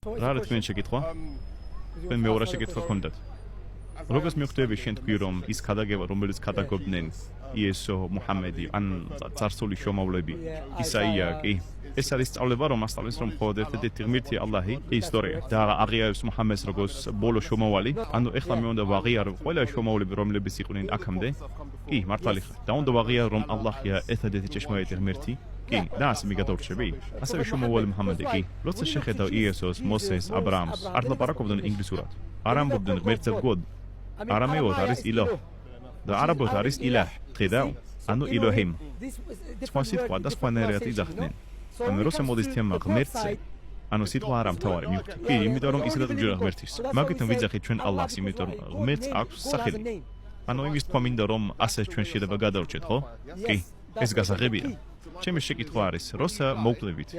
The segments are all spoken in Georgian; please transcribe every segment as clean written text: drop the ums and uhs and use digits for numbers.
რა არის თქვენი შეკითხვა? თქვენ მეორე შეკითხვა გქონდათ. Როგორც მიხვდები შენ თქვი რომ ის ქადაგება რომელიც ქადაგობდნენ იესო, მუჰამედი, ან წარსული შრომავლები, ისაია კი ეს არის სწავლება რომ ასწავლის რომ მხოლოდ ერთ-ერთი ღმერთი ალლაჰი ისტორია და აღიარებს მუჰამედს როგორც ბოლო შრომავალი, ანუ ეხლა მე უნდა ვაღიარო ყველა შრომავლები რომლებიც იყვნენ აქამდე, კი მართალი ხარ და უნდა ვაღიარო რომ ალლაჰია ერთადერთი ჭეშმარიტი ღმერთი კი და ასე მიგადავრჩები ასევე შრომავალი მუჰამედი კი როცა შეხედავ იესოს, მოსეს, აბრაამს არ ლაპარაკობდნენ ინგლისურად არ ამბობდნენ ღმერთზე ვგოდ არამეულად არის ილოჰ და არაბულად არის ილაჰ ხედავ ანუ ილოჰიმ სხვა სიტყვა და სხვანაირად იძახდნენ ანუ როცა მოდის თემა ღმერთზე ანუ სიტყვა არ ამთავარი მივხვდი კი იმიტომ რომ ისედაც უჯერა ღმერთის მაგითო ვიძახით ჩვენ ალლაჰს იმიტომ რომ ღმერთს აქვს სახელი ანუ იმის თქვა მინდა რომ ასე ჩვენ შეიძლება გადავრჩეთ ხო კი ეს გასაღებია ჩემი შეკითხვა არის როცა მოვკვდებით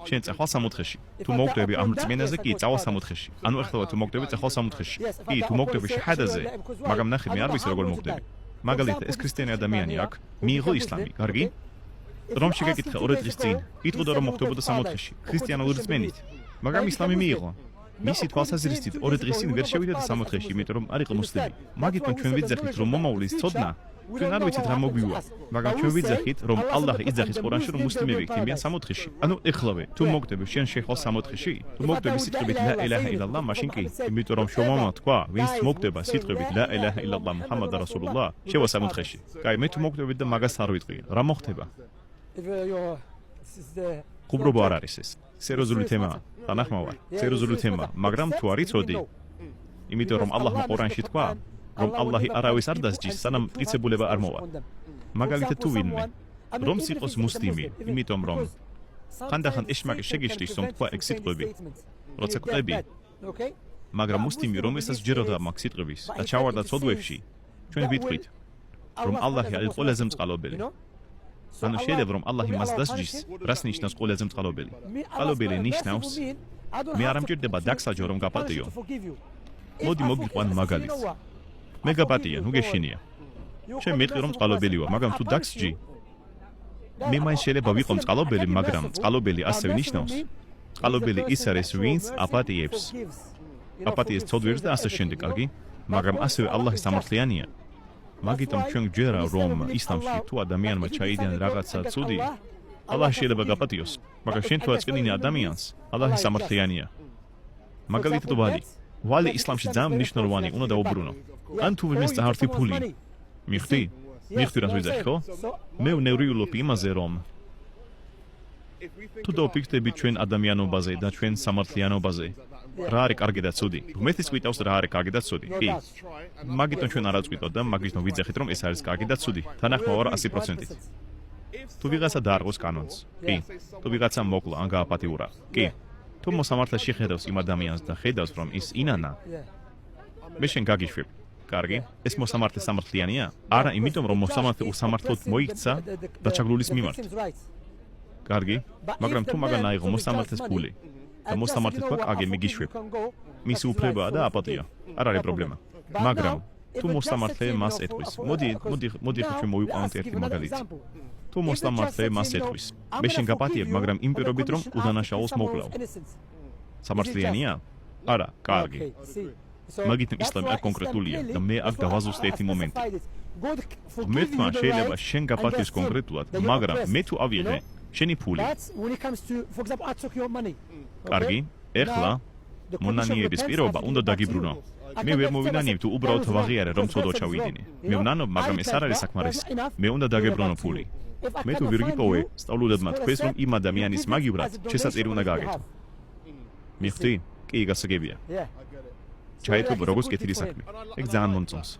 შენ წახვალ სამოთხეში თუ მოვკვდები ამ რწმენაზე კი წავალ სამოთხეში ანუ ეხლა თუ მოვკვდები წახვალ სამოთხეში კი თუ მოვკვდები შაჰადაზე მაგრამ ნახე მე არ ვიცი როგორ მოვკვდები მაგალითად ეს ქრისტიანი ადამიანი აქ მიიღო ისლამი კარგი რომ შეგეკითხა 2 დღის წინ იტყოდა რომ მოხდებოდა სამოთხეში ქრისტიანული რწმენით მაგრამ ისლამი მიიღო მისი თვალსაზრისით 2 დღის წინ ვერ შევიდა სამოთხეში იმიტომ რომ არ იყო მუსლიმი მაგითო ჩვენ ვიძახით რომ მომავლის ცოდნა ჩვენ არ ვიცით რა მოგვივა მაგრამ ჩვენ ვიძახით რომ ალლაჰი იძახის ყურანში რომ მუსლიმები იქნებიან სამოთხეში ანუ ეხლავე თუ მოგდები შენ შეხვალ სამოთხეში თუ მოგდები სიტყვით ლა ილაჰა ილალლაჰ მაშინ კი იმიტომ რომ შრომავმა თქვა ვინც მოგდება სიტყვით ლა ილაჰა ილალლაჰ მუჰამმად რასულულლაჰ შევა სამოთხეში კაი მე თუ მოგდებით და მაგას არ ვიტყვი რა მოხდება ყუბრობა არ არის ეს სერიოზული თემაა თანახმოვარ სერიოზული თემაა მაგრამ თუ არ იცოდი იმიტომ რომ ალლაჰმა ყურანში თქვა რომ ალლაჰი არავის არ დასჯის სანამ მტკიცებულება არ მოვა მაგალითად თუ ვინმე რომ სიყოს მუსლიმი იმიტომ რომ ხანდახან ეშმაკი შეგიშლის რომ თქვა ეგ სიტყვები როცა კვდები მაგრამ მუსლიმი რომელსაც ჯეროდა მაგ სიტყვების და ჩავარდა ცოდვებში ჩვენ ვიტყვით რომ ალლაჰი არის ყველაზე მწყალობელი ანუ შეიძლება რომ ალლაჰი მას დასჯის რას ნიშნავს ყველაზე მწყალობელი მწყალობელი ნიშნავს მე არ ამჭირდება დაგსაჯო რომ გაპატიო მოდი მოგიყვან მაგალითს მე გაპატია ნუ გეშინია შენ მეტყვი რომ წყალობელი ვარ მაგრამ თუ დაგსჯი მე მაინც შეიძლება ვიყო წყალობელი მაგრამ წყალობელი ასევე ნიშნავს წყალობელი ის არის ვინც აპატიებს აპატიეს ცოდვებს და ასე შემდეგ კარგი მაგრამ ასევე ალლაჰი სამართლიანია მაგიტომ ჩვენ გვჯერა რომ ისლამში თუ ადამიანმა ჩაიდიან რაღაცა ცუდი ალლაჰი შეიძლება გაპატიოს მაგრამ შენ თუ აწკნინე ადამიანს ალლაჰი სამართლიანია მაგალითად ვალი ისლამში ძალიან მნიშვნელოვანი უნდა დაუბრუნო ან თუ ვინმეს წაართი ფული მიხდი რას ვიძახი ხო მე ვნევრიულობ იმაზე რომ თუ დავფიქრდები ჩვენ ადამიანობაზე და ჩვენ სამართლიანობაზე რა არის კარგი და ცუდი ღმერთის გვიტავს რა არის კარგი და ცუდი კი მაგითო ჩვენ არ აწყვიტოთ და მაგითო ვიძახით რომ ეს არის კარგი და ცუდი თანახმოვარ 100%-ით თუ ვიღაცა დაარღვევს კანონს კი თუ ვიღაცა მოკლა ან გააპატიურა კი თუ მოსამართლეში ხედავს იმ ადამიანს და ხედავს რომ ის ინანა მე შენ გაგიშვებ კარგი ეს მოსამართლე სამართლიანია არა იმიტომ რომ მოსამართლე უსამართლოდ მოიქცა და ჩაგლულის მიმართ კარგი მაგრამ თუ მაგან აიღო მოსამართლეს ფული და მოსამართლე თქვა კაგი მიგიშვებ მისი უფლებაა და აპატია არ არის პრობლემა მაგრამ თუ მოსამართლე მას ეტყვის მოდი ჩვენ მოვიყვანოთ ერთი მაგალითი თუ მოსამართლე მას ეტყვის მე შენ გაპატიებ მაგრამ იმ პირობით რომ უდანაშაულს მოკლავ სამართლიანია არა კარგი მაგითო ისლამი არ კონკრეტულია და მე აქ დავაზუსტე ერთი მომენტი ღმერთმა შეიძლება შენ გაპატიოს კონკრეტულად მაგრამ მე თუ ავიღე შენი ფული კარგი ეხლა მონანიების პირობა უნდა დაგიბრუნო მე ვერ მოვინანიებ თუ უბრალოდ ვაღიარე რომ ცოდვა ჩავიდინე მე ვნანობ მაგრამ ეს არ არის საკმარისი მე უნდა დაგებრუნო ფული მე თუ ვერ გიპოვე სწავლულად თქვენს რომ იმ ადამიანის მაგივრად შესაწირი უნდა გააკეთო მიხდი კი გასაგებია ჩაითვალე როგორც კეთილი საქმე ეგ ძალიან მომწონს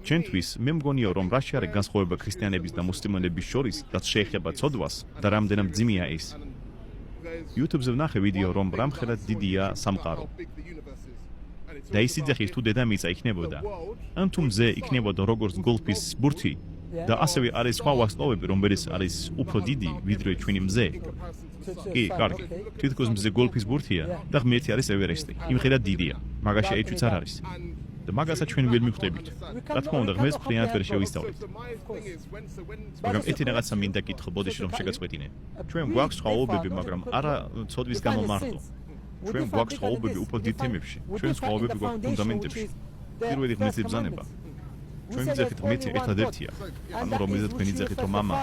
ჩვენთვის მე მგონია რომ რა შეარი განსხვავება ქრისტიანების და მუსლიმანების შორის რაც შეეხება ცოდვას და რამდენად ძიმია ის YouTube-ზე ვნახე ვიდეო რომ რამხელად დიდია სამყარო და ის იძახის თუ დედამიწა იქნებოდა ან თუ მზე იქნებოდა როგორც გოლფის ბურთი და ასევე არის სხვა ვარსკვლავები რომელიც არის უფრო დიდი ვიდრე ჩვენი მზე კი კარგი თითქოს მზე გოლფის ბურთია და ღმერთი არის ევერესტი იმხელა დიდია მაგაში ეჭვიც არ არის და მაგასაც ჩვენ ვერ მივხვდებით რა თქმა უნდა ღმერთს ფრიანად ვერ შევისწავლით მაგრამ ეთი რაღაცა მინდა კითხო ბოდიში რომ შეგაწყვეტინე ჩვენ გვაქვს სხვაობები მაგრამ არა ცოდვის გამო მარტო ჩვენ გვაქვს ცხოვრებები უფრო დიდ თემებში, ჩვენ ცხოვრებები გვაქვს ფუნდამენტებში. პირველი ღმერთის ბრძანება. ჩვენი ძახით ღმერთი ერთადერთია. ანუ რომელზეც თქვენი ძახით რომ მამა,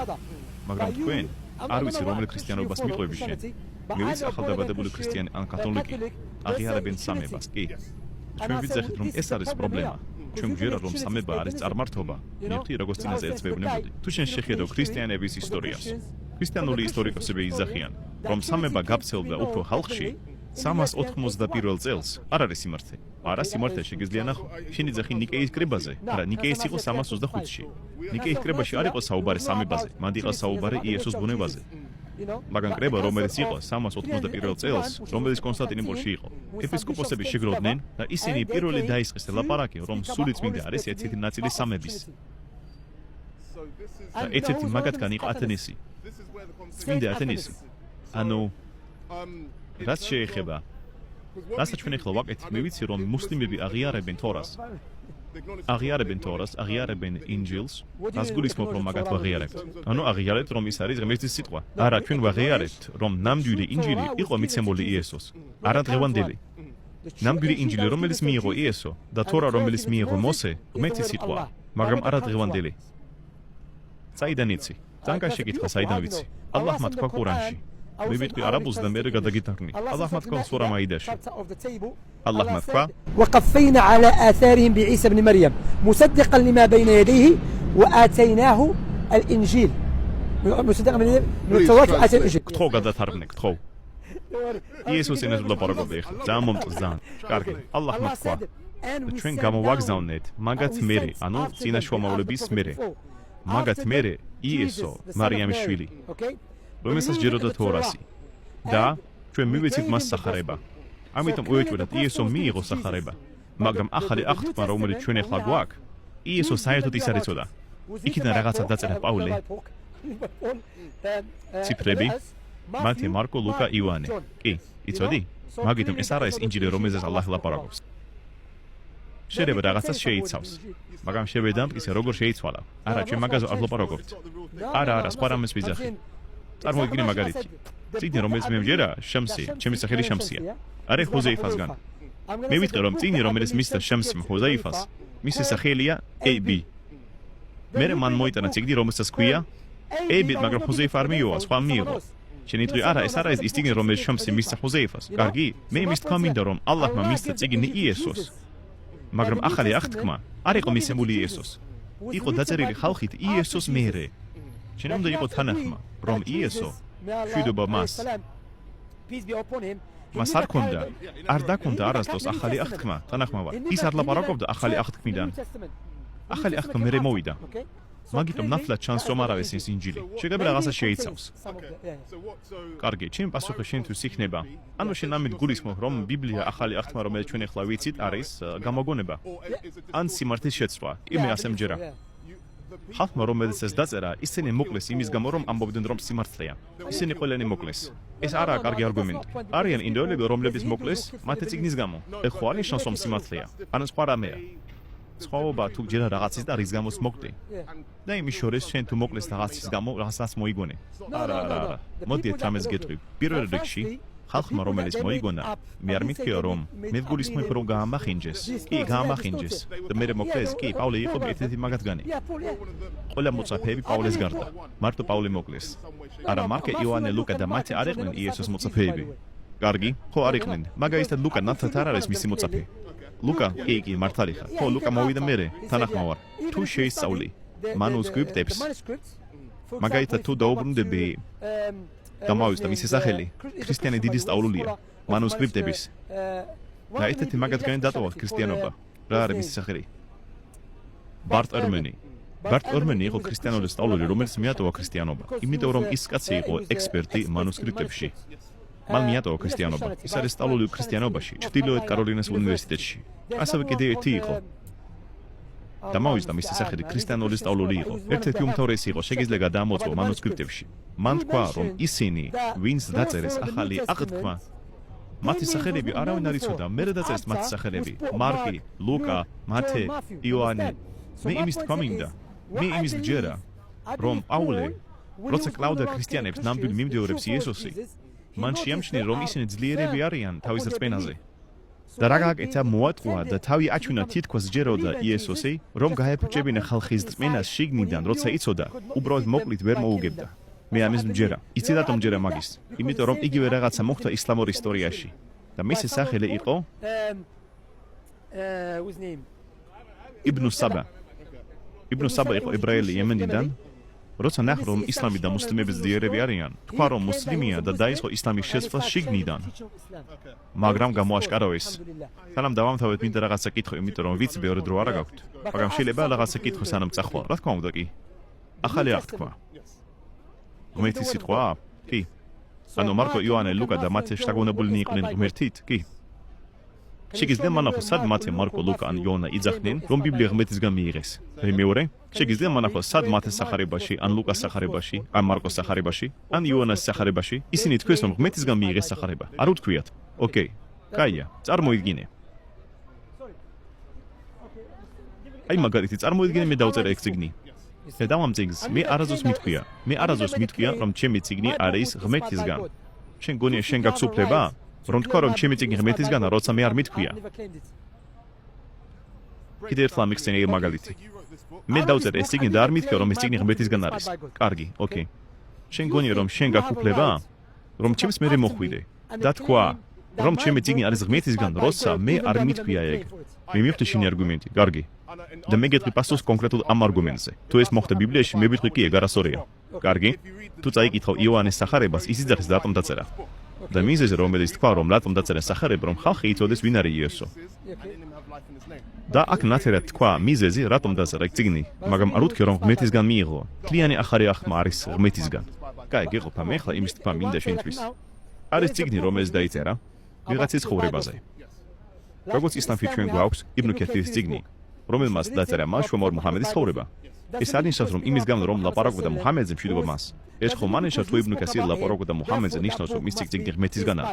მაგრამ თქვენ არ ვიცი რომელ ქრისტიანობას მიყვები შენ. მე ვიცი ახალდაბადებული ქრისტიანი ან კათოლიკი აღიარებენ სამებას, კი. ჩვენ ვიძახით რომ ეს არის პრობლემა. ჩვენ გვჯერა რომ სამება არის წარმართობა. მივხვდი როგორც წინაზე ეცვებინებოდი. თუ შენ შეხედო ქრისტიანების ისტორიას, ქრისტიანული ისტორიკოსები იძახიან, რომ სამება გავრცელდა უფრო ხალხში 391 წელს. არ არის სიმართლე. არა სიმართლე შეგიძლია ნახო. შენი ძახი ნიკეის კრებაზე, არა ნიკეის იყო 325-ში. ნიკეის კრებაში არ იყო საუბარი სამებაზე, მან იყო საუბარი იესოს ბუნებაზე. მაგრამ კრება რომელიც იყო 391 წელს, რომელიც კონსტანტინოპოლში იყო. ეპისკოპოსები შეგროვდნენ და ისინი პირველი დაისყეს ლაპარაკი, რომ სული წმინდა არის ერთ-ერთი ნაწილი სამების. და ერთ-ერთი მაგათგან იყო ათენესი. წმინდა ათენესი. ანუ რაც შეეხება რასაც ჩვენ ახლა ვაკეთებ, მე ვიცი რომ მუსლიმები აღიარებენ თორას. აღიარებენ ინჯილს, რაც გულისხმობს რომ მაგათ ვაღიარებთ. ანუ აღიარებთ რომ ის არის ღმერთის სიტყვა. არა, ჩვენ ვაღიარებთ რომ ნამდვილი ინჯილი იყო მიცემული იესოს. არა დღევანდელი. ნამდვილი ინჯილი რომელიც მიიღო იესო და თორა რომელიც მიიღო მოსე, ღმერთის სიტყვა, მაგრამ არა დღევანდელი. საიდან იცი? ძალიან შეკითხა საიდან ვიცი? ალლაჰმა თქვა ყურანში. მე ვიტყვი არაბულს და მე გადაგითარგმნი. ალლაჰმა თქვა სურა მაიდაში. اللهم اذكر وقفينا على آثارهم بعيسى بن مريم مصدقا لما بين يديه وآتيناه الإنجيل مصدقا من التوراة وآتيناه الإنجيل كتخو გადათარგმნე كتخو იესოს ენაზე ვლაპარაკობდი ახლა ძალიან მომწონს ძალიან კარგი اللهم اذكر ჩვენ გამოვაგზავნეთ მაგათ მერე ანუ წინა შუამავლების მერე მაგათ მერე იესო მარიამის შვილი რომელსაც ჯეროდა თორასი და ჩვენ მივეცით მას სახარება ამიტომ უეჭვდათ იესო მიიღო სახარება მაგრამ ახალი აღთქმა რომელიც ჩვენ ახლა გვაქვს იესო საერთოდ ის არ იცოდა იქიდან რაღაცა დაწერა პაულე ციფრები მათე მარკო ლუკა იოანე კი იცოდი მაგიტომ ეს არა ეს ინჯილი რომელზეც ალლაჰი ლაპარაკობს შეიძლება რაღაცას შეიცავს მაგრამ შევედამტკიცე როგორ შეიცვალა არა ჩვენ მაგაზე არ ვლაპარაკობთ არა სხვა რამეს ვიძახი წარმოიდგინე მაგალითი წინი რომელიც მე მჯერა შამსი ჩემი სახელი შამსია არე ხუზეიფასგან მე ვიტყვი რომ წინი რომელიც მისცა შამსი ხუზეიფას მისი სახელია ები მე მან მოიტანა ციგნი რომელსაც ქვია ები მაგრამ ხუზეიფა არ მიიღო სხვა მიიღო შენი თვი არა ეს არა ის წიგნი რომელიც შამსი მისცა ხუზეიფას კარგი მე მის თქვა მინდა რომ ალლაჰმა მისცა წიგნი იესოს მაგრამ ახალი აღთქმა არ იყო მისცემული იესოს იყო დაწერილი ხალხით იესოს მერე შენ უნდა იყო თანახმა რომ იესო შვიდობა მას არ ქონდა არ დაქონდა არასდროს ახალი აღთქმა თანახმავა ის არ ლაპარაკობდა ახალი აღთქმიდან ახალი აღთქმა მერე მოვიდა მაგიტომ ნათლად ჩანს რომ არ არის ეს ინჯილი შეიძლება რაღაცა შეიცავს კარგი ჩემი პასუხი შენთვის იქნება ანუ შენ ამით გულისხმობ რომ ბიბლია ახალი აღთქმა რომელიც ჩვენ ახლა ვიცით არის გამოგონება ან სიმართლის შეცვლა იმე ასე მჯერა ხალხმა რომელიც ეს დაწერა ისინი მოკლეს იმის გამო რომ ამბობდნენ რომ სიმართლეა ისინი ყველანი მოკლეს ეს არაა კარგი არგუმენტი არიან ინდოელები რომლებიც მოკლეს მათი წიგნის გამო ეხლა არ ნიშნავს რომ სიმართლეა ანუ სხვა რამეა სხვაობა თუ ჯერა რაღაცის და რის გამოც მოგდი და იმის შორის შენ თუ მოკლეს რაღაცის გამო რაღაცას მოიგონე არა მოდიეთ რამეს გეტყვი პირველ რიგში ხალხმა რომელიც მოიგონა მე არ მითქია რომ მე გულისხმობ რომ გაამახინჯეს კი გაამახინჯეს და მე მოკლეს კი პავლე იყო ერთ-ერთი მაგათგანი ყველა მოწაფეები პავლეს გარდა მარტო პავლე მოკლეს არა მარკე იოანე ლუკა და მათე არ იყვნენ იესოს მოწაფეები კარგი ხო არ იყვნენ მაგალითად ლუკა ნათლად არ არის მისი მოწაფე ლუკა კი მართალი ხარ ხო ლუკა მოვიდა მერე თანახმა ვარ თუ შეისწავლი მანუსკრიპტებს მაგალითად თუ დაუბრუნდები გამოვიდა მისი სახელი ქრისტიანი დიდი სწავლულია მანუსკრიპტების და ერთ-ერთი მაგათგანი დატოვა ქრისტიანობა რა არის მისი სახელი ბარტ ორმენი იყო ქრისტიანული სწავლული რომელიც მიატოვა ქრისტიანობა იმიტომ რომ ის კაცი იყო ექსპერტი მანუსკრიპტებში მან მიატოვა ქრისტიანობა ის არის სწავლული ქრისტიანობაში ჩრდილოეთ კაროლინას უნივერსიტეტში ასევე კიდევ ერთი იყო დამოვიდა მისი სახელი ქრისტიანული სწავლული იყო ერთ-ერთი უმთავრესი იყო შეგიძლია გადაამოწმო მანუსკრიპტებში მან თქვა რომ ისინი ვინც დაწერეს ახალი აღთქმა მათი სახელები არავინ არ იცოდა მე დაწერეს მათი სახელები მარკი ლუკა მათე იოანე მე იმის თქვა მინდა მე იმის გჯერა რომ პაულე როცა კლავდა ქრისტიანებს ნამდვილ მიმდევრებს იესოსი მან შეამჩნია, რომ ისინი ძლიერები არიან თავის რწმენაზე. და რა გააკეთა მოატყუა და თავი აჩვენა თითქოს ჯეროდა იესოსი, რომ გაეფუჭებინა ხალხის რწმენას შიგნიდან, როცა იცოდა, უბრალოდ მოკლით ვერ მოუგებდა. მე ამის მჯერა. იცი რატომ მჯერა მაგის? იმიტომ რომ იგივე რაღაცა მოხდა ისლამურ ისტორიაში. და მისი სახელი იყო იბნუ საბა. იბნუ საბა იყო ებრაელი იემენიდან. როცა ნახა, რომ ისლამი და მუსლიმები ძლიერები არიან, თქვა, რომ მუსლიმია და დაიწყო ისლამის შეცვლა შიგნიდან. მაგრამ გამოაშკარავეს. სანამ დავამთავრეთ, მინდა რაღაცა კითხო, იმიტომ რომ ვიცი ბევრი დრო არ გაქვთ. მაგრამ შეიძლება რაღაცა კითხო სანამ წახვალ. რა თქმა უნდა კი. ახალი აღთქმა. ღმერთი სიტყვა? კი. ანუ მარკო, იოანე, ლუკა და მათე შთაგონებულნი იყვნენ ღმერთით? კი. შეგიძლია მანახოს, სად მათე, მარკო, ლუკა ან იოანა იძახდნენ, რომ ბიბლია ღმერთისგან მიიღეს. და მეორე, შეგიძლია მანახოს, სად მათეს სახარებაში, ან ლუკას სახარებაში, ან მარკოს სახარებაში, ან იოანას სახარებაში, ისინი თქვეს, რომ ღმერთისგან მიიღეს სახარება. არ უთქვიათ. ოკეი. კაია, წარმოიდგინე. აი მაგალითი, წარმოიდგინე მე დავწერე ეგ წიგნი. და დავამ წიგნს, მე არასდროს მითქვია, რომ ჩემი წიგნი არის ღმერთისგან. შენ გონია შენ გაქვს უფლება? რომ თქვა, რომ ჩემი წიგნი ღმერთისგანაა, როცა მე არ მითქვია. კიდევ ერთხელ მიხსენე ეგ მაგალითი. მე დავწერე ეს წიგნი და არ მითქვა, რომ ეს წიგნი ღმერთისგან არის. კარგი, ოკეი. შენ გონია, რომ შენ გაქვს უფლება? რომ ჩემს მერე მოხვიდე და თქვა, რომ ჩემი წიგნი არის ღმერთისგან, როცა მე არ მითქვია ეგ. მე მივხვდი შენი არგუმენტი, კარგი. და მე გეტყვი პასუხს კონკრეტულ ამ არგუმენტზე. თუ ეს მოხდა ბიბლიაში, მე ვიტყვი კი ეგ არასწორია. კარგი? თუ წაიკითხავ იოანეს სახარებას, ის იძახის რატომ დაწერა. და მიზეზი, რომელიც თქვა, რომ რატომ დაწერა სახარება, რომ ხალხი იცოდეს ვინ არის იესო. და აქ ნათერად თქვა მიზეზი, რატომ დაწერა წიგნი, მაგრამ არ უთქია, რომ ღმერთისგან მიიღო. მთლიანი ახალი აღთქმა არის ღმერთისგან. კაი, გეყოფა, მე ხლა იმის თქვა მინდა შენთვის. არის წიგნი, რომელიც დაიწერა ვიღაცის ცხოვრებაზე. როგორც ისლამში ჩვენ გვაქვს იბნუ ქეთირის წიგნი, რომელმაც დაწერა მაშუამორ მუჰამედის ცხოვრება. ეს არნიშნავს, რომ იმის გამო, რომ ლაპარაკობდა მუჰამედზე, მშვიდობა მას. ეს ხომ არნიშნავს, თუ იბნუ ქეთირი ლაპარაკობდა მუჰამედზე, ნიშნავს, რომ ის წიგნი ღმერთისგანაა.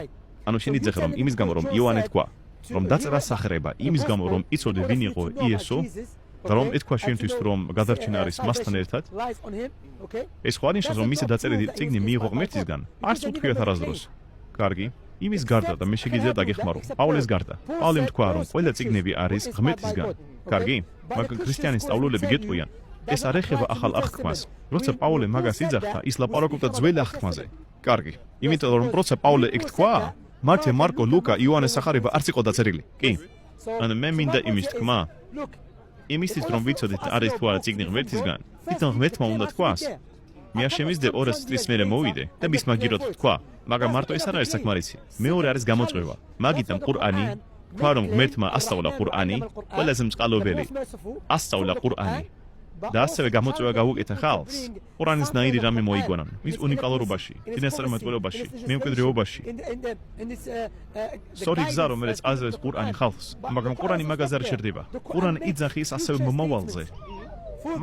ანუ შენ იძახე, რომ იმის გამო, რომ იოანე თქვა, რომ დაწერა სახარება, იმის გამო, რომ იცოდე ვინ იყო იესო, და რომ ეთქვა შენთვის, რომ გადარჩენა არის მასთან ერთად. ეს ხო არნიშნავს, რომ მისი დაწერილი წიგნი მიიღო ღმერთისგან. არც უთქვიათ არასდროს. კარგი, იმის გარდა და მე შეგიძლია დაგეხმარო. პაულეს გარდა. პავლემ თქვა, რომ ყველა წიგნები არის ღმერთისგან. კარგი? მაგრამ ქრისტიანის სწავლულები გეტყვიან, ეს არ ეხება ახალ აღთქმას. როცა პაულე მაგას იძახდა, ის ლაპარაკობდა ძველ აღთქმაზე. კარგი. იმიტომ რომ როცა პაულე ეგ თქვა, მათე, მარკო, ლუკა, იოანეს სახარება არც იყო დაწერილი. კი. ანუ მე მინდა იმის თქმა. იმისთვის რომ ვიცოდეთ არის თუ არა წიგნი ღმერთისგან, თვითონ ღმერთმა უნდა თქვას. მე არ შემიძლია 200 წლის მერე მოვიდე და მის მაგირად თქვა, მაგრამ მარტო ეს არ არის საკმარისი. მეორე არის გამოწვევა. მაგიტომ ყურანი, თქვა რომ ღმერთმა ასწავლა ყურანი, ყველაზე მწყალობელი ასწავლა ყურანი. და ასევე გამოწვევა გაუკეთა ხალხს. ყურანის ნაირი რამე მოიგონან, მის უნიკალურობაში, წინასწარმეტყველობაში, მემკვიდრეობაში. სწორი გზა, რომელიც აზრებს ყურანი ხალხს, მაგრამ ყურანი მაგაზე არ შერდება. ყურანი იძახის ასევე მომავალზე.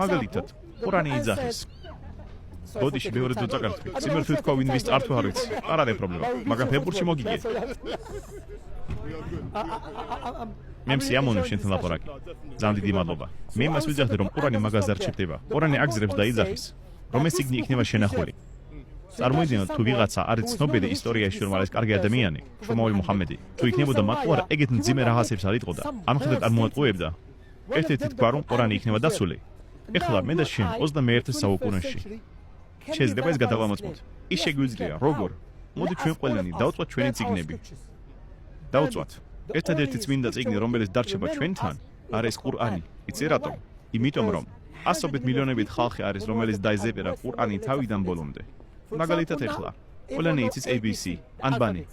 მაგალითად, ყურანი იძახის ბოდიში მეორე დრო წაკართხი. სიმართლე თქვა, ვინ ვის წართვა არ ვიცი. არ არის პრობლემა, მაგრამ ფეხბურთში მოგიგე. მე მსიამოვნებ შენთან ლაპარაკი. ძალიან დიდი მადლობა. მე მას ვიძახდი, რომ ყურანი მაგაზე არ ჩერდება. ყურანი აგზრებს და იძახის, რომ ეს წიგნი იქნება შენახული. წარმოიდგინოთ, თუ ვიღაცა არის ცნობილი ისტორიაში, რომ არის კარგი ადამიანი, შრომავალი მუჰამედი, თუ იქნებოდა მათ ყურა ეგეთ მძიმე რაღაცებს არ იტყოდა, ამ ხედავთ არ მოატყუებდა. ერთ-ერთი თქვა, რომ ყურანი იქნება დაცული. ეხლა მე და შენ 21 საუკუნეში შეიძლება ეს გადავამოწმოთ. ის შეგვიძლია, როგორ? მოდი ჩვენ ყველანი დავწვათ ჩვენი წიგნები. დავწვათ. ერთადერთი წმინდა წიგნი, რომელიც დარჩება ჩვენთან, არის ყურანი. იცი რატომ? იმიტომ რომ ასობით მილიონობით ხალხი არის, რომელიც დაიზეპირა ყურანი თავიდან ბოლომდე. მაგალითად ეხლა, ყველანი იცის ABC, ანბანი.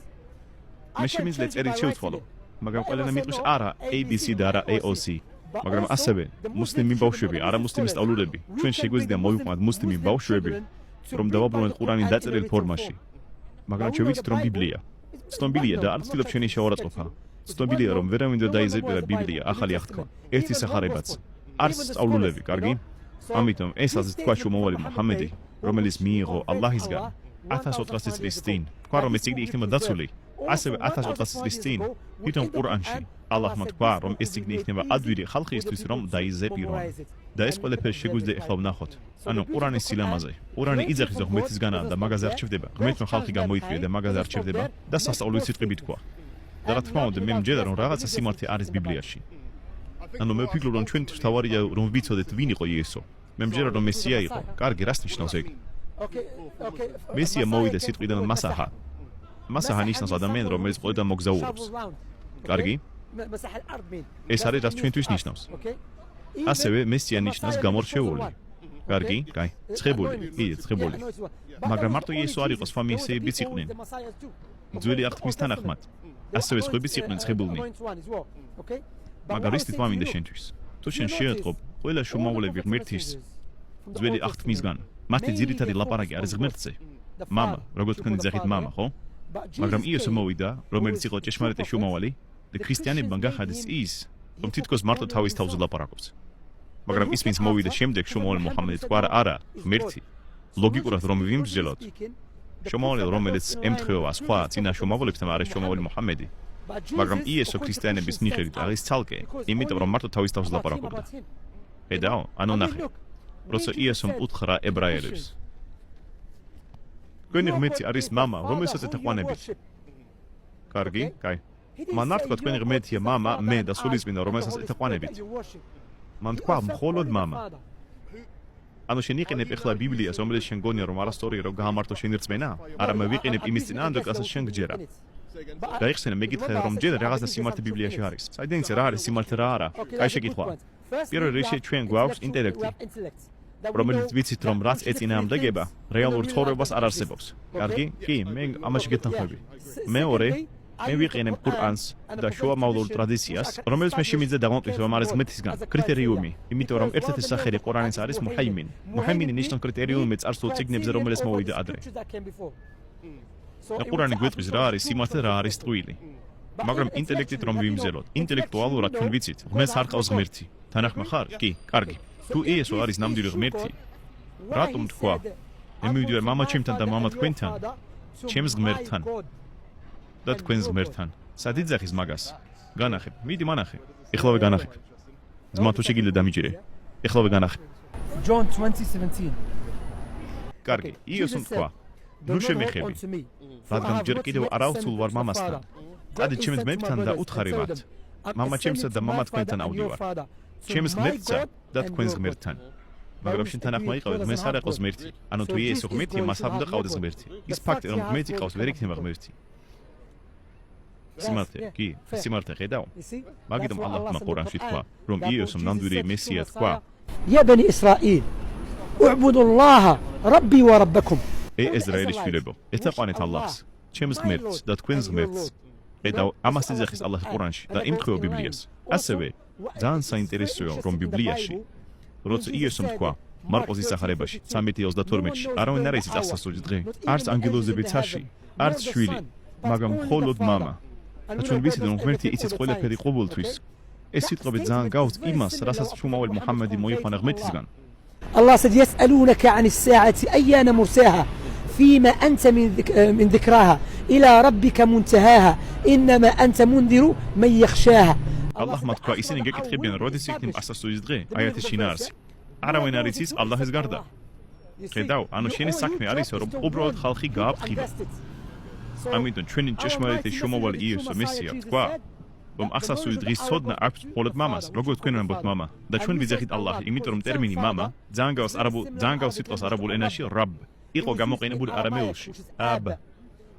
მე შემიძლია წერით შევცვალო, მაგრამ ყველანი მიტყვის არა ABC და არა AOC. მაგრამ ასევე მუსლიმი ბავშვები, არამუსლიმი სწავლულები, ჩვენ შეგვიძლია მოვიყვანოთ მუსლიმი ბავშვები, რომ დავაბრუნოთ ყურანი დაწერილ ფორმაში. მაგრამ ჩვენ ვიცით, რომ ბიბლია ცნობილია და არ ვცდილობ შენი შეურაცხყოფა. ცნობილია, რომ ვერავინ ვერ დაიზეპირა ბიბლია, ახალი აღთქმა, ერთი სახარებაც. არც სწავლულები, კარგი? ამიტომ ეს ასე თქვა შრომავალი მუჰამედი, რომელიც მიიღო ალლაჰისგან 1400 წლის წინ. თქვა, რომ ეს წიგნი იქნება დაცული ასევე 1400 წლის წინ თვითონ ყურანში ალლაჰმა თქვა, რომ ეს წიგნი იქნება ადვილი ხალხისთვის, რომ დაიზე პიროვან. და ეს ყველაფერი შეგვიძლია ახლა ვნახოთ. ანუ ყურანის სილამაზე. ყურანი იძახის, რომ ღმერთისგანაა და მაგაზე არჩევდება. ღმერთმა ხალხი გამოიწვია და მაგაზე არჩევდება და სასწაული სიტყვებით თქვა. და რა თქმა უნდა, მე მჯერა, რომ რაღაცა სიმართლე არის ბიბლიაში. ანუ მე ვფიქრობ, რომ ჩვენთვის თავარია, რომ ვიცოდეთ, ვინ იყო იესო. მე მჯერა, რომ მესია იყო. კარგი, რას ნიშნავს ეგ? მესია მოვიდა სიტყვიდან მასაჰა. მასაჰა ნიშნავს ადამიანს, რომელიც ყველგან მოგზაურობს. კარგი? ეს არის რაც ჩვენთვის ნიშნავს. ასევე მესია ნიშნავს გამორჩეული. კარგი? კაი. ცხებული. კი, ცხებული. მაგრამ მარტო იესო არ იყო, სხვა მესიებიც იყვნენ. ძველი აღთქმის თანახმად. ასევე სხვაებიც იყვნენ ცხებულნი. მაგრამ ის თვითმამინდა შენთვის. თუ შენ შეატყობ ყველა შუმაულები ღმერთის ძველი აღთქმისგან, მათი ძირითადი ლაპარაკი არის ღმერთზე. მამა, როგორც თქვენ იძახით მამა, ხო? მაგრამ იესო მოვიდა, რომელიც იყო ჭეშმარიტი შუმავალი და ქრისტიანებმა გახადეს ის, რომ თითქოს მარტო თავის თავზე ლაპარაკობს. მაგრამ ის ვინც მოვიდა შემდეგ შუმავალი მუჰამედი თქვა არა, ღმერთი. ლოგიკურად რომ ვიმსჯელოთ, შუმავალი რომელიც ემთხვევა სხვა წინა შუმავალებთან არის შუმავალი მუჰამედი. მაგრამ იესო ქრისტიანების მიხედვით არის ცალკე, იმიტომ რომ მარტო თავის თავზე ლაპარაკობდა. ედაო, ანუ ნახე. როცა იესომ უთხრა ებრაელებს. თქვენი ღმერთი არის მამა, რომელსაც ეთაყვანებით. კარგი? კაი. მან არ თქვა თქვენი ღმერთია მამა, მე და სულიწმინდა, რომელსაც ეთაყვანებით. მან თქვა მხოლოდ მამა. ანუ შენ იყენებ ახლა ბიბლიას, რომელიც შენ გონია რომ არასწორია, რომ გაამართო შენი რწმენა? არა, მე ვიყენებ იმის წინააღმდეგ, რასაც შენ გჯერა. გაიხსენე, მეკითხე რომ ჯერა რაღაცა სიმართლე ბიბლიაში არის. საიდან იცი რა არის სიმართლე რა არა? კაი შეკითხვა. პირველ რიგში ჩვენ გვაქვს ინტელექტი, რომელიც ვიცით რომ რაც ეწინააღმდეგება, რეალურ ცხოვრებას არ არსებობს. კარგი? კი, მე ამაში გეთანხმები. მეორე, მე ვიყენებ ყურანს და შუამავლურ ტრადიციას, რომელიც მე შემიძლია დავამტვირთო რომ არის ღმერთისგან. კრიტერიუმი, იმიტომ რომ ერთ-ერთი სახელი ყურანის არის მუჰაიმინ. მუჰაიმინი ნიშნავს კრიტერიუმი წარსულ წიგნებზე, რომელიც მოვიდა ადრე. და ყურანი გვეტყვის რა არის სიმართლე, რა არის ტყუილი. მაგრამ ინტელექტით რომ ვიმზელოთ, ინტელექტუალურად ჩვენ ვიცით, ღმერთს არ ყავს ღმერთი. თანახმა ხარ? კი, კარგი. თუ იესო არის ნამდვილი ღმერთი, რატომ თქვა? მე მივიდივარ მამაჩემთან და მამა თქვენთან, ჩემს ღმერთთან და თქვენს ღმერთთან. სად იძახის მაგას? განახებ. მიდი მანახე. ეხლავე განახებ. ძმა თუ შეგიძლია დამიჭირე. ეხლავე განახებ. John 20:17. კარგი, იესომ თქვა. ნუ შემეხები. რადგან ჯერ კიდევ არ ავსულ ვარ მამასთან. წადი ჩემს ძმებთან და უთხარი მათ. მამაჩემსა და მამა თქვენთან ავდივარ. ჩემს ღმერთსა და თქვენს ღმერთთან. მაგრამ შენ თანახმა იყავ ღმერთს არ აყავს ღმერთი. ანუ თუ იესო ღმერთია, მას არ უნდა ყავდეს ღმერთი. ის ფაქტი რომ ღმერთი ყავს, ვერ იქნება ღმერთი. სიმართლე, კი, სიმართლე ხედავ. მაგიტომ ალლაჰმა ყურანში თქვა, რომ იესომ ნამდვილი მესია თქვა. يا بني إسرائيل اعبدوا الله ربي وربكم. ესრაელის შვილებო, ეთაყვანეთ ალლაჰს, ჩემს ღმერთს და თქვენს ღმერთს. ხედავ, ამას იძახის ალლაჰი ყურანში და იმთხვევა ბიბლიას. ასევე ძალიან საინტერესოა, რომ ბიბლიაში, როცა იესომ თქვა, მარკოს ისახარებაში 13:32-ში, არავინ არ იცის წასასვლელის დღე, არც ანგელოზები ცაში, არც შვილი, მაგრამ მხოლოდ მამა. და ჩვენ ვიცით, რომ ღმერთი იცის ყველაფერი ყოველთვის. ეს სიტყვები ძალიან გავს იმას, რასაც შუმავალი მუჰამედი მოიყვანა ღმერთისგან. الله سد يسألونك عن الساعة أيان مرساها فيما أنت من ذكراها إلى ربك منتهاها إنما أنت منذر من يخشاها. ალლაჰმა თქვა, ისინი გეკითხებიან, როდის იქნება პასასულის დღე? აიათის შინაარსი. არავინ არ იცის ალლაჰის გარდა. ხედავ, ანუ შენი საქმე არის, რომ უბრალოდ ხალხი გააფრთხილო. ამიტომ ჩვენი ჭეშმარიტი შუმავალი იესო მესია თქვა, რომ აღსასრულის დღის ცოდნა აქვს მხოლოდ მამას, როგორც თქვენ ამბობთ მამა. და ჩვენ ვიძახით ალლაჰი, იმიტომ რომ ტერმინი მამა ძალიან გავს სიტყვას არაბულ ენაში რაბ. იყო გამოყენებული არამეულში.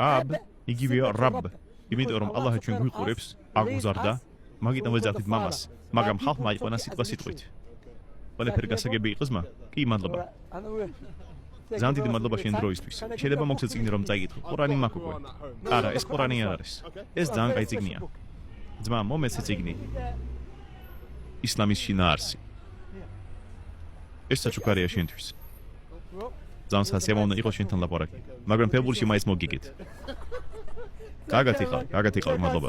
აბ იგივეა რაბ. იმიტომ რომ ალლაჰი ჩვენ გვიყურებს, აგვზარდა, მაგიტომ ვეძახით მამას, მაგრამ ხალხმა იყონა სიტყვა სიტყვით. ყველაფერი გასაგები იყო ზმა? კი, მადლობა. ძალიან დიდი მადლობა შენ დროისთვის. შეიძლება მოგცე წიგნი რომ წაიკითხო. ყურანი მაქვს უკვე. არა, ეს ყურანი არ არის. ეს ძალიან კაი წიგნია. ძმა, მომეცე წიგნი. ისლამის შინაარსი. ეს საჩუქარია შენთვის. ძალიან სასიამოვნო იყო შენთან ლაპარაკი. მაგრამ ფებრულში მაინც მოგიგეთ. კარგად იყავ, მადლობა.